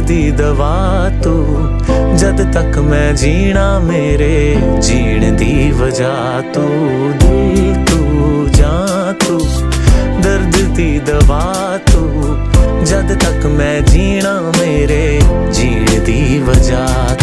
दी दवा तू, जद तक मैं जीना मेरे जीण दी वजह तू। दिल तू जां तू, दर्द दी दवा तू, जद तक मैं जीना मेरे जीण दी वजह